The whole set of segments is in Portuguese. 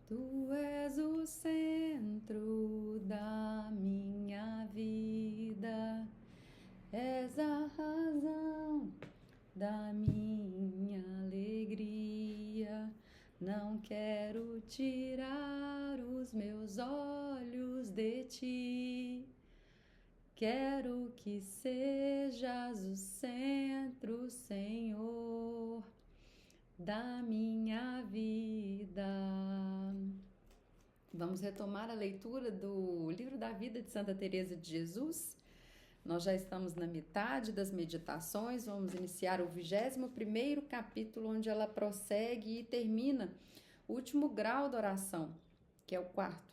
Tu és o centro da minha vida, és a razão da minha alegria. Não quero tirar os meus olhos de ti. Quero que sejas o centro, Senhor, da minha vida. Vamos retomar a leitura do Livro da Vida de Santa Teresa de Jesus. Nós já estamos na metade das meditações, vamos iniciar o 21º capítulo, onde ela prossegue e termina o último grau da oração, que é o quarto.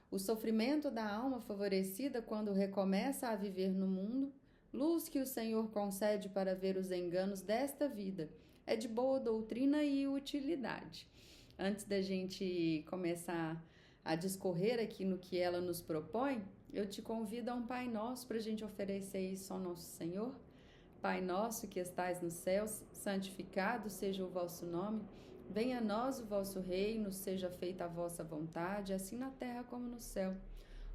O sofrimento da alma favorecida quando recomeça a viver no mundo, luz que o Senhor concede para ver os enganos desta vida, é de boa doutrina e utilidade. Antes da gente começar a discorrer aqui no que ela nos propõe, eu te convido a um Pai Nosso para a gente oferecer isso ao nosso Senhor. Pai nosso que estais nos céus, santificado seja o vosso nome. Venha a nós o vosso reino, seja feita a vossa vontade, assim na terra como no céu.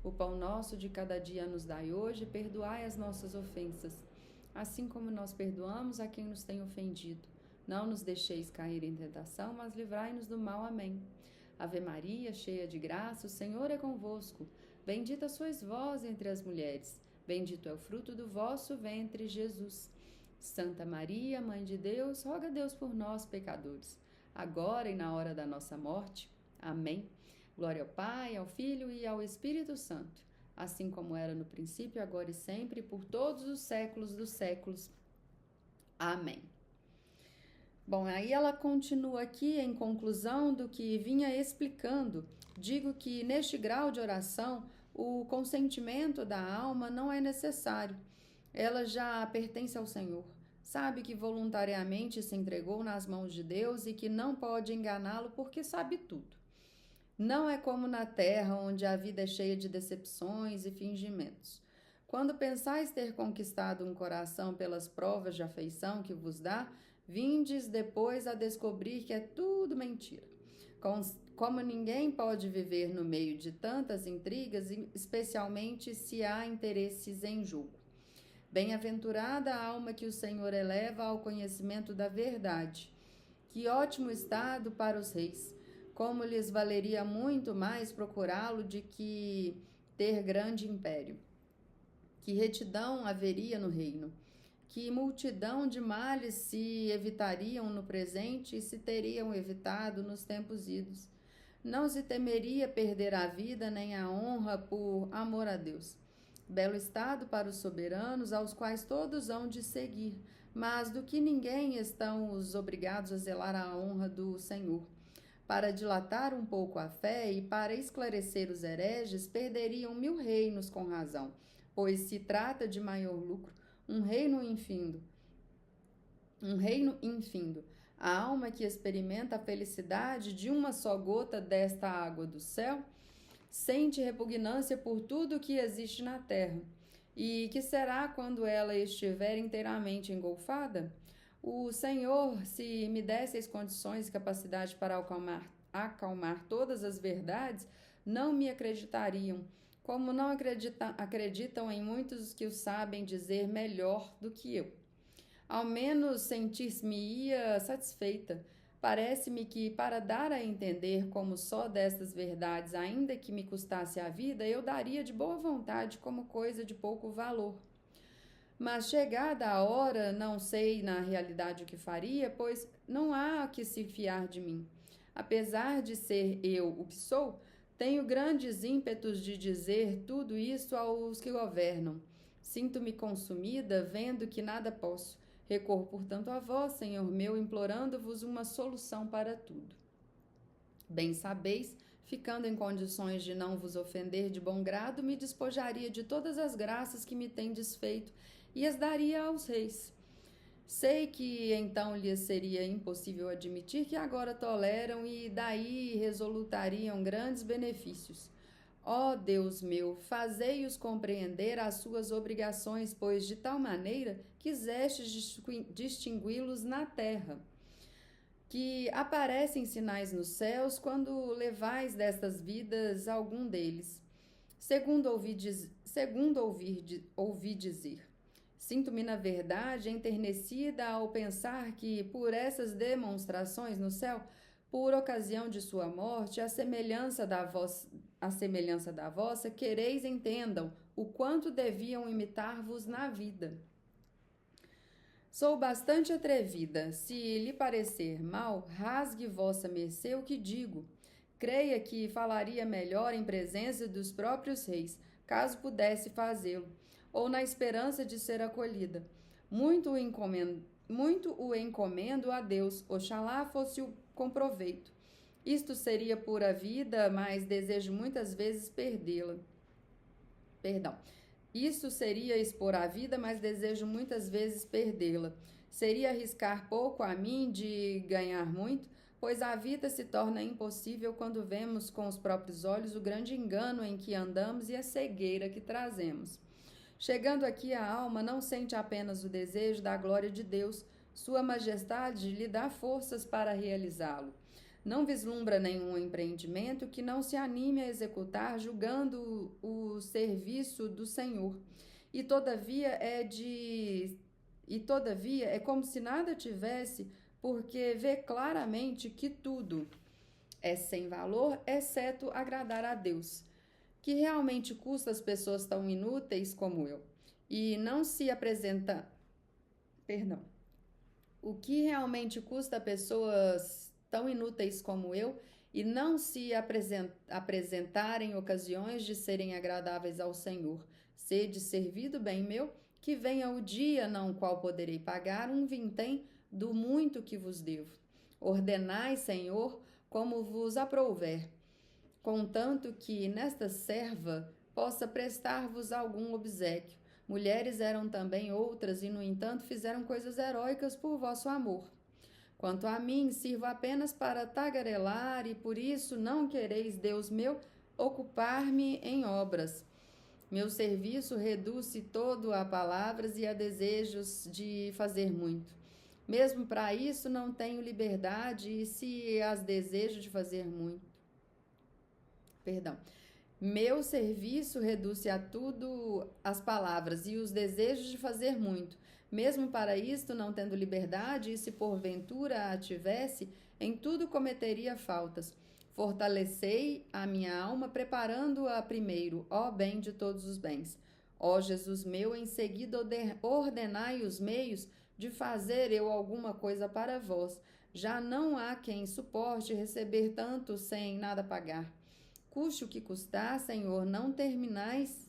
O pão nosso de cada dia nos dai hoje, perdoai as nossas ofensas, assim como nós perdoamos a quem nos tem ofendido. Não nos deixeis cair em tentação, mas livrai-nos do mal. Amém. Ave Maria, cheia de graça, o Senhor é convosco. Bendita sois vós entre as mulheres. Bendito é o fruto do vosso ventre, Jesus. Santa Maria, Mãe de Deus, roga a Deus por nós, pecadores, agora e na hora da nossa morte. Amém. Glória ao Pai, ao Filho e ao Espírito Santo, assim como era no princípio, agora e sempre, por todos os séculos dos séculos. Amém. Bom, aí ela continua aqui em conclusão do que vinha explicando. Digo que neste grau de oração, o consentimento da alma não é necessário. Ela já pertence ao Senhor. Sabe que voluntariamente se entregou nas mãos de Deus e que não pode enganá-lo porque sabe tudo. Não é como na terra, onde a vida é cheia de decepções e fingimentos. Quando pensais ter conquistado um coração pelas provas de afeição que vos dá, vindes depois a descobrir que é tudo mentira. Como ninguém pode viver no meio de tantas intrigas, especialmente se há interesses em jogo. Bem-aventurada a alma que o Senhor eleva ao conhecimento da verdade. Que ótimo estado para os reis! Como lhes valeria muito mais procurá-lo de que ter grande império. Que retidão haveria no reino! Que multidão de males se evitariam no presente e se teriam evitado nos tempos idos. Não se temeria perder a vida nem a honra por amor a Deus. Belo estado para os soberanos, aos quais todos hão de seguir, mas do que ninguém estão os obrigados a zelar a honra do Senhor. Para dilatar um pouco a fé e para esclarecer os hereges, perderiam 1000 reinos com razão, pois se trata de maior lucro, um reino infindo. A alma que experimenta a felicidade de uma só gota desta água do céu sente repugnância por tudo que existe na terra. E que será quando ela estiver inteiramente engolfada? O Senhor, se me desse as condições e capacidade para acalmar todas as verdades, não me acreditariam, como não acreditam em muitos que o sabem dizer melhor do que eu. Ao menos sentir-me-ia satisfeita. Parece-me que, para dar a entender como só destas verdades, ainda que me custasse a vida, eu daria de boa vontade como coisa de pouco valor. Mas chegada a hora, não sei na realidade o que faria, pois não há que se fiar de mim. Apesar de ser eu o que sou, tenho grandes ímpetos de dizer tudo isso aos que governam. Sinto-me consumida, vendo que nada posso. Recorro, portanto, a vós, Senhor meu, implorando-vos uma solução para tudo. Bem sabeis, ficando em condições de não vos ofender de bom grado, me despojaria de todas as graças que me tendes feito e as daria aos reis. Sei que então lhes seria impossível admitir que agora toleram e daí resultariam grandes benefícios. Ó Deus meu, fazei-os compreender as suas obrigações, pois de tal maneira quisestes distingui-los na terra. que aparecem sinais nos céus quando levais destas vidas algum deles. Segundo ouvi dizer. Sinto-me, na verdade, enternecida ao pensar que, por essas demonstrações no céu, por ocasião de sua morte, a semelhança da vossa, quereis entendam o quanto deviam imitar-vos na vida. Sou bastante atrevida. Se lhe parecer mal, rasgue vossa mercê o que digo. Creia que falaria melhor em presença dos próprios reis, caso pudesse fazê-lo, ou na esperança de ser acolhida. Muito o encomendo a Deus, oxalá fosse com proveito. Isto seria pura vida, mas desejo muitas vezes perdê-la. Isso seria expor a vida, mas desejo muitas vezes perdê-la. Seria arriscar pouco a mim de ganhar muito, pois a vida se torna impossível quando vemos com os próprios olhos o grande engano em que andamos e a cegueira que trazemos. Chegando aqui, a alma não sente apenas o desejo da glória de Deus, Sua Majestade lhe dá forças para realizá-lo. Não vislumbra nenhum empreendimento que não se anime a executar julgando o serviço do Senhor. E todavia é como se nada tivesse, porque vê claramente que tudo é sem valor, exceto agradar a Deus. Que realmente custa as pessoas tão inúteis como eu e não se apresenta. O que realmente custa a pessoas tão inúteis como eu e não se apresentarem ocasiões de serem agradáveis ao Senhor. Sede servido, bem meu, que venha o dia não qual poderei pagar um vintém do muito que vos devo. Ordenai, Senhor, como vos aprouver, contanto que nesta serva possa prestar-vos algum obséquio. Mulheres eram também outras e, no entanto, fizeram coisas heróicas por vosso amor. Quanto a mim, sirvo apenas para tagarelar e por isso não quereis, Deus meu, ocupar-me em obras. Meu serviço reduz-se todo a palavras e a desejos de fazer muito. Mesmo para isso não tenho liberdade e se as desejo de fazer muito. Meu serviço reduz-se a tudo as palavras e os desejos de fazer muito. Mesmo para isto, não tendo liberdade, e se porventura a tivesse, em tudo cometeria faltas. Fortalecei a minha alma, preparando-a primeiro, ó bem de todos os bens. Ó Jesus meu, em seguida ordenai os meios de fazer eu alguma coisa para vós. Já não há quem suporte receber tanto sem nada pagar. Custe o que custar, Senhor, não permitais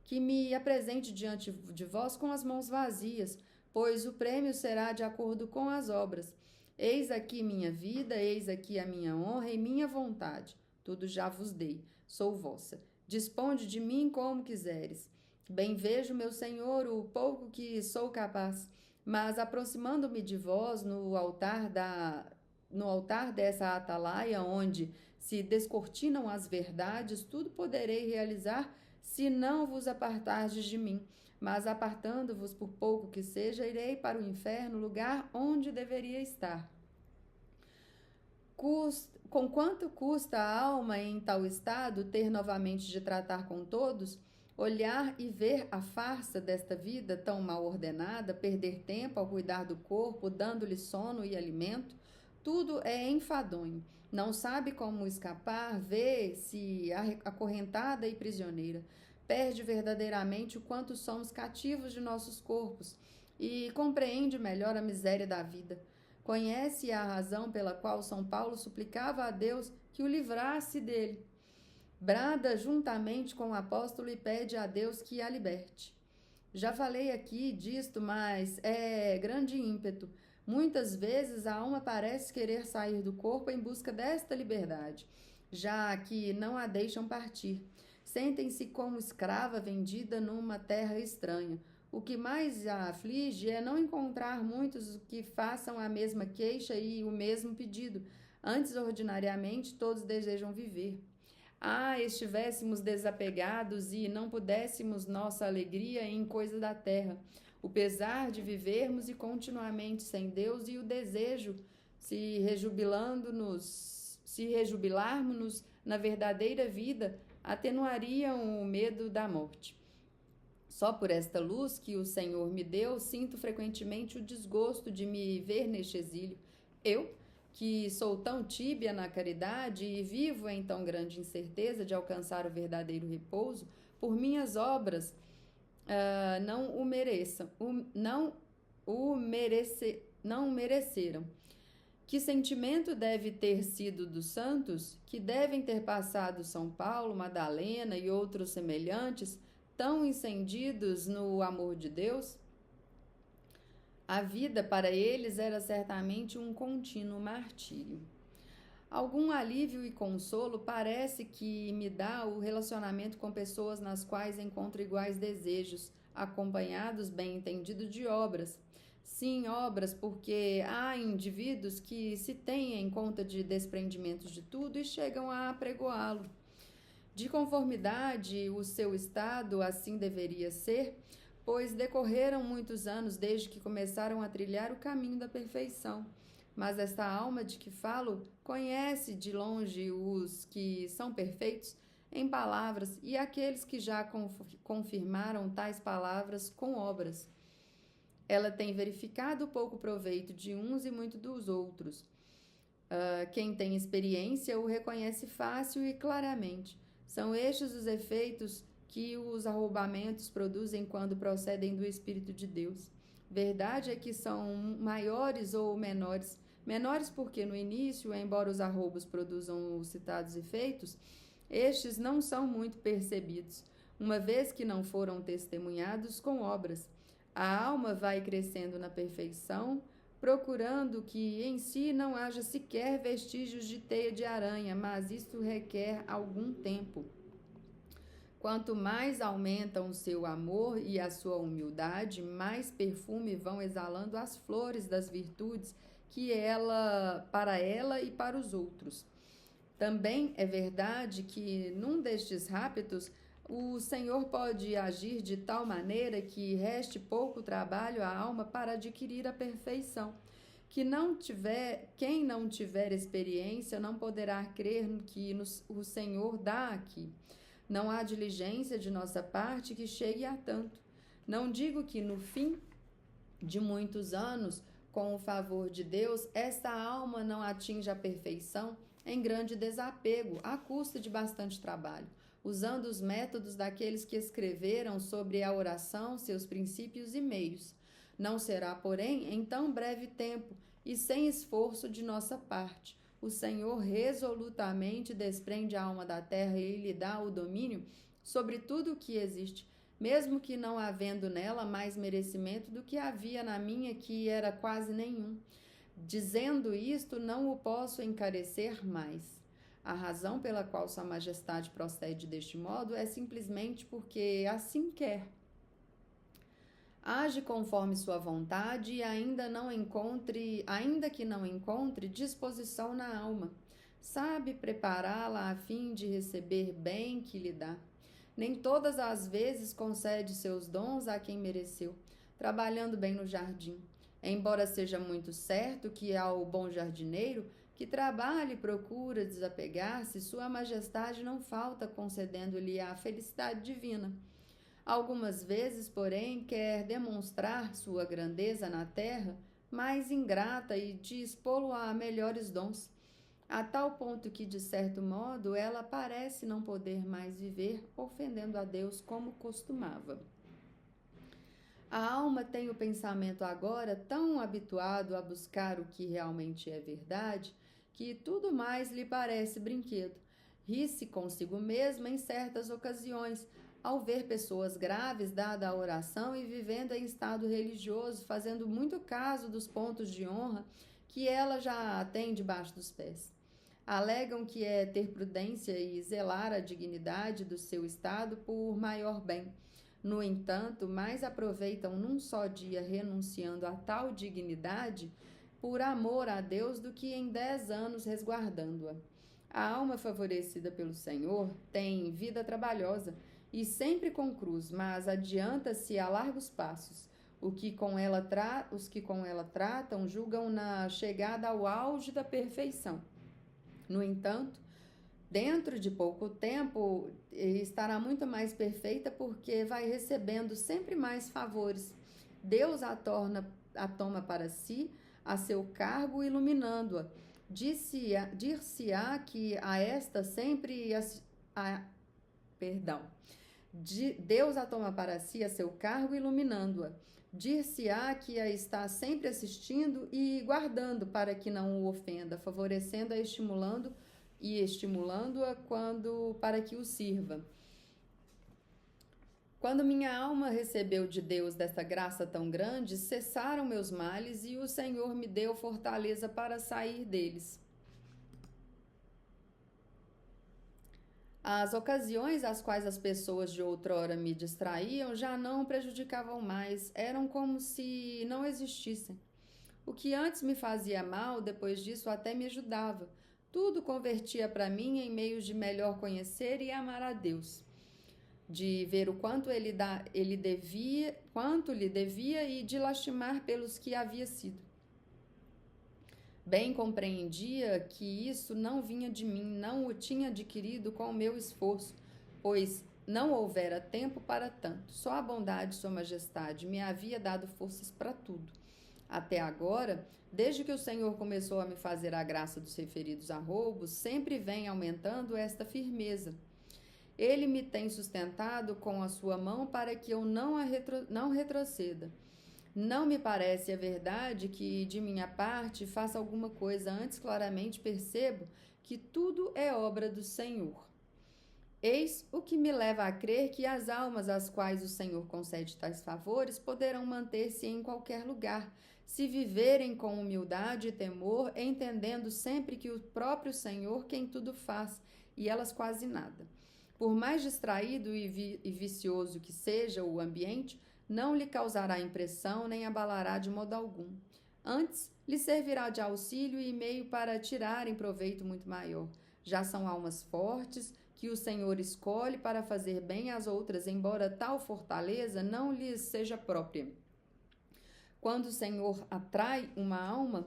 que me apresente diante de vós com as mãos vazias, pois o prêmio será de acordo com as obras. Eis aqui minha vida, eis aqui a minha honra e minha vontade. Tudo já vos dei, sou vossa. Disponde de mim como quiseres. Bem vejo, meu Senhor, o pouco que sou capaz, mas aproximando-me de vós no altar dessa atalaia, onde se descortinam as verdades, tudo poderei realizar se não vos apartardes de mim. Mas apartando-vos por pouco que seja, irei para o inferno, lugar onde deveria estar. Com quanto custa a alma em tal estado ter novamente de tratar com todos, olhar e ver a farsa desta vida tão mal ordenada, perder tempo ao cuidar do corpo, dando-lhe sono e alimento? Tudo é enfadonho. Não sabe como escapar, vê-se acorrentada e prisioneira. Perde verdadeiramente o quanto somos cativos de nossos corpos e compreende melhor a miséria da vida. Conhece a razão pela qual São Paulo suplicava a Deus que o livrasse dele. Brada juntamente com o apóstolo e pede a Deus que a liberte. Já falei aqui disto, mas é grande ímpeto. Muitas vezes a alma parece querer sair do corpo em busca desta liberdade, já que não a deixam partir. Sentem-se como escrava vendida numa terra estranha. O que mais a aflige é não encontrar muitos que façam a mesma queixa e o mesmo pedido. Antes, ordinariamente, todos desejam viver. Estivéssemos desapegados e não pudéssemos nossa alegria em coisa da terra. o pesar de vivermos e continuamente sem Deus e o desejo se rejubilarmos na verdadeira vida atenuariam o medo da morte. Só por esta luz que o Senhor me deu, sinto frequentemente o desgosto de me ver neste exílio. Eu, que sou tão tíbia na caridade e vivo em tão grande incerteza de alcançar o verdadeiro repouso, por minhas obras não o mereceram. Que sentimento deve ter sido dos santos, que devem ter passado São Paulo, Madalena e outros semelhantes, tão incendidos no amor de Deus? A vida para eles era certamente um contínuo martírio. Algum alívio e consolo parece que me dá o relacionamento com pessoas nas quais encontro iguais desejos, acompanhados, bem entendido, de obras. Sim, obras, porque há indivíduos que se têm em conta de desprendimentos de tudo e chegam a apregoá-lo. De conformidade, o seu estado assim deveria ser, pois decorreram muitos anos desde que começaram a trilhar o caminho da perfeição. Mas esta alma de que falo conhece de longe os que são perfeitos em palavras e aqueles que já confirmaram tais palavras com obras. Ela tem verificado pouco proveito de uns e muito dos outros. Quem tem experiência o reconhece fácil e claramente. São estes os efeitos que os arroubamentos produzem quando procedem do Espírito de Deus. Verdade é que são maiores ou menores. Menores porque no início, embora os arroubos produzam os citados efeitos, estes não são muito percebidos, uma vez que não foram testemunhados com obras. A alma vai crescendo na perfeição, procurando que em si não haja sequer vestígios de teia de aranha, mas isto requer algum tempo. Quanto mais aumentam o seu amor e a sua humildade, mais perfume vão exalando as flores das virtudes que para ela e para os outros. Também é verdade que num destes raptos o Senhor pode agir de tal maneira que reste pouco trabalho à alma para adquirir a perfeição. Quem não tiver experiência não poderá crer no que o Senhor dá aqui. Não há diligência de nossa parte que chegue a tanto. Não digo que no fim de muitos anos, com o favor de Deus, esta alma não atinja a perfeição em grande desapego, à custa de bastante trabalho, usando os métodos daqueles que escreveram sobre a oração, seus princípios e meios. Não será, porém, em tão breve tempo e sem esforço de nossa parte. O Senhor resolutamente desprende a alma da terra e lhe dá o domínio sobre tudo o que existe, mesmo que não havendo nela mais merecimento do que havia na minha, que era quase nenhum. Dizendo isto, não o posso encarecer mais. A razão pela qual Sua Majestade procede deste modo é simplesmente porque assim quer. Age conforme sua vontade e ainda que não encontre disposição na alma, sabe prepará-la a fim de receber bem que lhe dá. Nem todas as vezes concede seus dons a quem mereceu, trabalhando bem no jardim. Embora seja muito certo que ao bom jardineiro, que trabalha e procura desapegar-se, Sua Majestade não falta concedendo-lhe a felicidade divina. Algumas vezes, porém, quer demonstrar sua grandeza na terra, mais ingrata e dispô-lo a melhores dons, a tal ponto que, de certo modo, ela parece não poder mais viver, ofendendo a Deus como costumava. A alma tem o pensamento agora tão habituado a buscar o que realmente é verdade, que tudo mais lhe parece brinquedo. Ri-se consigo mesma em certas ocasiões, ao ver pessoas graves dada a oração e vivendo em estado religioso, fazendo muito caso dos pontos de honra que ela já tem debaixo dos pés. Alegam que é ter prudência e zelar a dignidade do seu estado por maior bem. No entanto, mais aproveitam num só dia renunciando a tal dignidade por amor a Deus do que em 10 anos resguardando-a. A alma favorecida pelo Senhor tem vida trabalhosa, e sempre com cruz, mas adianta-se a largos passos. Os que com ela tratam julgam-na chegada ao auge da perfeição. No entanto, dentro de pouco tempo, estará muito mais perfeita porque vai recebendo sempre mais favores. Deus a toma para si, a seu cargo, iluminando-a. Dir-se-á que a esta sempre... Deus a toma para si, a seu cargo, iluminando-a. Dir-se-á que a está sempre assistindo e guardando para que não o ofenda, favorecendo-a, estimulando-a para que o sirva. Quando minha alma recebeu de Deus desta graça tão grande, cessaram meus males e o Senhor me deu fortaleza para sair deles. As ocasiões às quais as pessoas de outrora me distraíam já não prejudicavam mais, eram como se não existissem. O que antes me fazia mal, depois disso até me ajudava. Tudo convertia para mim em meios de melhor conhecer e amar a Deus, de ver o quanto lhe devia e de lastimar pelos que havia sido. Bem compreendia que isso não vinha de mim, não o tinha adquirido com o meu esforço, pois não houvera tempo para tanto. Só a bondade, sua majestade, me havia dado forças para tudo. Até agora, desde que o Senhor começou a me fazer a graça dos referidos arroubos, sempre vem aumentando esta firmeza. Ele me tem sustentado com a sua mão para que eu não retroceda. Não me parece a verdade que, de minha parte, faça alguma coisa. Antes, claramente percebo que tudo é obra do Senhor. Eis o que me leva a crer que as almas às quais o Senhor concede tais favores poderão manter-se em qualquer lugar, se viverem com humildade e temor, entendendo sempre que o próprio Senhor quem tudo faz, e elas quase nada. Por mais distraído e vicioso que seja o ambiente, não lhe causará impressão nem abalará de modo algum. Antes, lhe servirá de auxílio e meio para tirarem proveito muito maior. Já são almas fortes, que o Senhor escolhe para fazer bem às outras, embora tal fortaleza não lhes seja própria. Quando o Senhor atrai uma alma,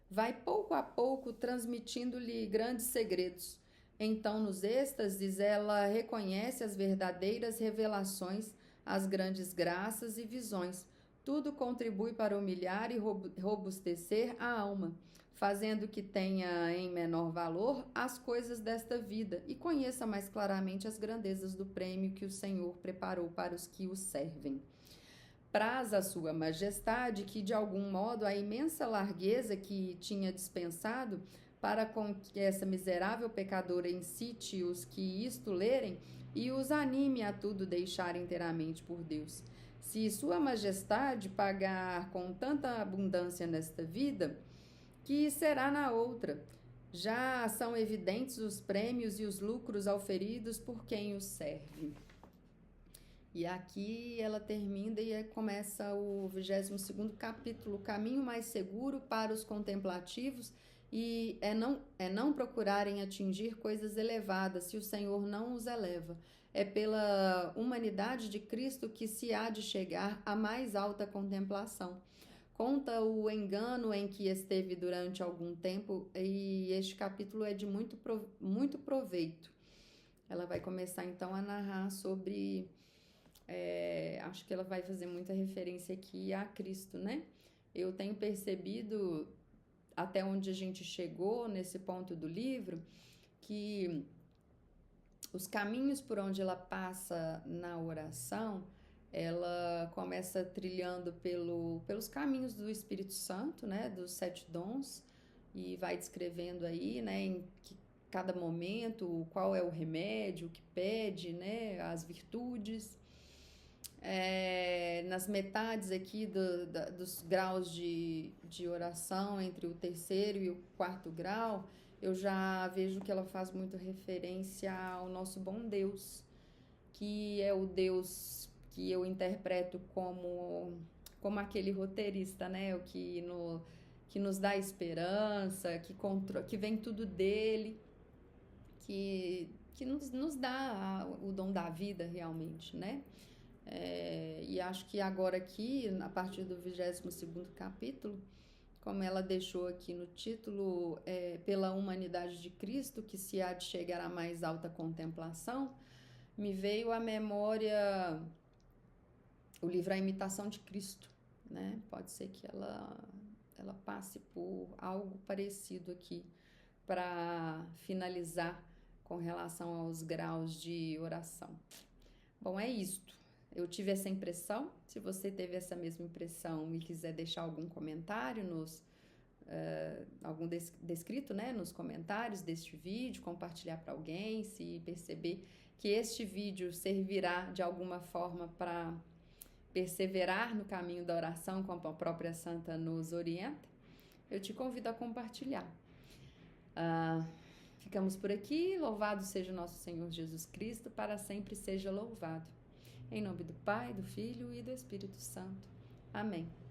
vai pouco a pouco transmitindo-lhe grandes segredos. Então, nos êxtases, ela reconhece as verdadeiras revelações, as grandes graças e visões. Tudo contribui para humilhar e robustecer a alma, fazendo que tenha em menor valor as coisas desta vida e conheça mais claramente as grandezas do prêmio que o Senhor preparou para os que o servem. Praz a sua majestade que, de algum modo, a imensa largueza que tinha dispensado para com que essa miserável pecadora incite os que isto lerem e os anime a tudo deixar inteiramente por Deus. Se sua majestade pagar com tanta abundância nesta vida, que será na outra? Já são evidentes os prêmios e os lucros auferidos por quem os serve. E aqui ela termina e começa o 22º capítulo, o caminho mais seguro para os contemplativos, e é não procurarem atingir coisas elevadas, se o Senhor não os eleva. É pela humanidade de Cristo que se há de chegar à mais alta contemplação. Conta o engano em que esteve durante algum tempo, e este capítulo é de muito proveito. Ela vai começar então a narrar sobre... acho que ela vai fazer muita referência aqui a Cristo, né? Eu tenho percebido, até onde a gente chegou nesse ponto do livro, que os caminhos por onde ela passa na oração, ela começa trilhando pelos caminhos do Espírito Santo, né? Dos 7 dons, e vai descrevendo aí, né? Em cada momento, qual é o remédio, o que pede, né? As virtudes. Nas metades aqui dos graus de oração, entre o 3º e o 4º grau, eu já vejo que ela faz muito referência ao nosso bom Deus, que é o Deus que eu interpreto como aquele roteirista, né? O que nos dá esperança, que vem tudo dele, que nos dá o dom da vida realmente, né? E acho que agora aqui, a partir do 22º capítulo, como ela deixou aqui no título, pela humanidade de Cristo, que se há de chegar à mais alta contemplação, me veio à memória o livro A Imitação de Cristo, né? Pode ser que ela passe por algo parecido aqui para finalizar com relação aos graus de oração. Bom, é isto. Eu tive essa impressão. Se você teve essa mesma impressão e quiser deixar algum comentário algum descrito, né, nos comentários deste vídeo, compartilhar para alguém, se perceber que este vídeo servirá de alguma forma para perseverar no caminho da oração, como a própria Santa nos orienta, eu te convido a compartilhar. Ficamos por aqui. Louvado seja o nosso Senhor Jesus Cristo, para sempre seja louvado. Em nome do Pai, do Filho e do Espírito Santo. Amém.